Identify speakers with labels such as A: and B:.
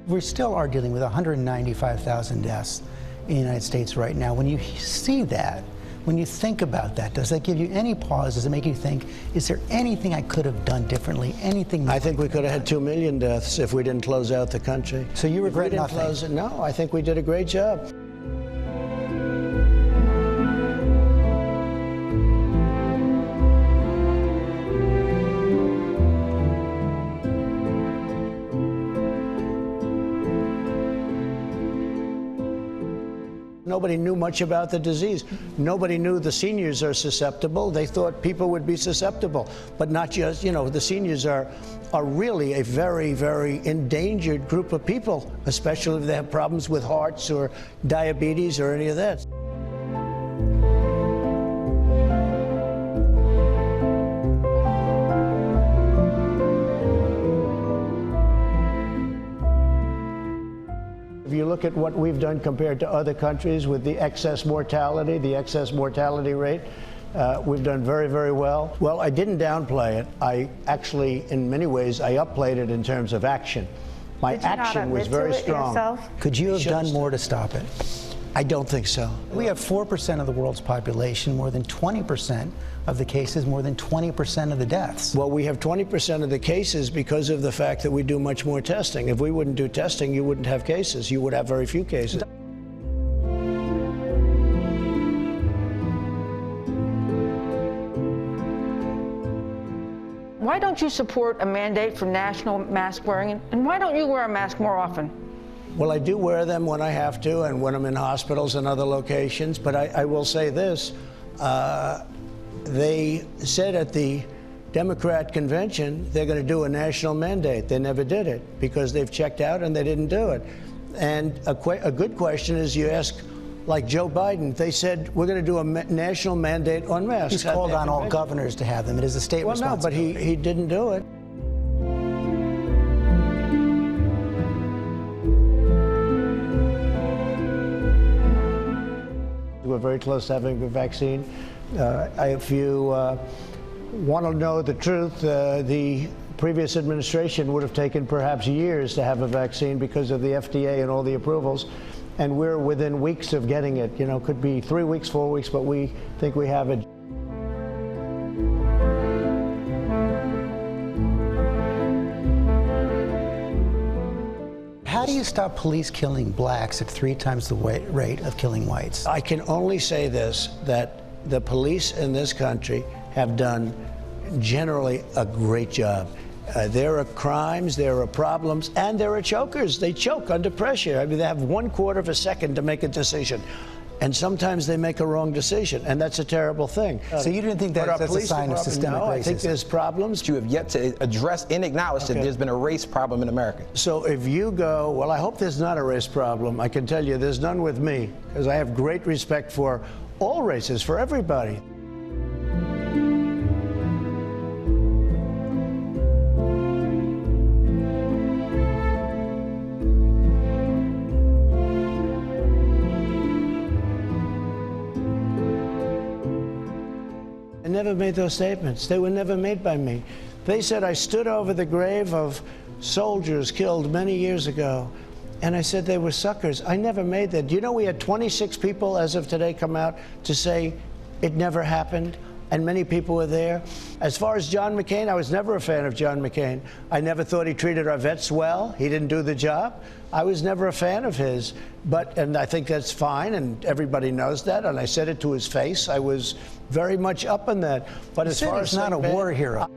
A: We still are dealing with 195,000 deaths in the United States right now. When you see that, when you think about that, does that give you any pause? Does it make you think, is there anything I could have done differently? Anything?
B: I think we could have had 2 million deaths if we didn't close out the country.
A: So you regret nothing?
B: Close it? No, I think we did a great job. Nobody knew much about the disease. Nobody knew the seniors are susceptible. They thought people would be susceptible, but not just, the seniors are really a very, very endangered group of people, especially if they have problems with hearts or diabetes or any of that. If you look at what we've done compared to other countries with the excess mortality rate, we've done very, very well. Well, I didn't downplay it. I actually, in many ways, I upplayed it in terms of action. My action was very strong.
A: Could you have done more to stop it?
B: I don't think so.
A: We have 4% of the world's population, more than 20% of the cases, more than 20% of the deaths.
B: Well, we have 20% of the cases because of the fact that we do much more testing. If we wouldn't do testing, you wouldn't have cases. You would have very few cases.
C: Why don't you support a mandate for national mask wearing, and why don't you wear a mask more often?
B: Well, I do wear them when I have to and when I'm in hospitals and other locations, but I will say this. They said at the Democrat convention they're going to do a national mandate. They never did it because they've checked out and they didn't do it. And a good question is you ask, like Joe Biden, they said we're going to do a national mandate on masks.
A: He's called on all governors to have them. It is a state responsibility.
B: No, but he didn't do it. We're very close to having a vaccine. If you want to know the truth, the previous administration would have taken perhaps years to have a vaccine because of the FDA and all the approvals. And we're within weeks of getting it. Could be 3 weeks, 4 weeks, but we think we have it.
A: How do you stop police killing blacks at 3 times the rate of killing whites?
B: I can only say this, that the police in this country have done generally a great job. There are crimes, there are problems, and there are chokers. They choke under pressure. I mean, they have 1/4 of a second to make a decision. And sometimes they make a wrong decision, and that's a terrible thing.
A: So you didn't think that's a sign of systemic racism?
B: No, I think there's problems.
D: You have yet to address and acknowledge that there's been a race problem in America.
B: So if you go, well, I hope there's not a race problem. I can tell you there's none with me, because I have great respect for all races, for everybody. I never made those statements. They were never made by me. They said I stood over the grave of soldiers killed many years ago, and I said they were suckers. I never made that. Do you know we had 26 people as of today come out to say it never happened, and many people were there. As far as John McCain, I was never a fan of John McCain. I never thought he treated our vets well. He didn't do the job. I was never a fan of his, and I think that's fine, and everybody knows that, and I said it to his face. I was very much up on that. But as far as
A: he's not a war hero.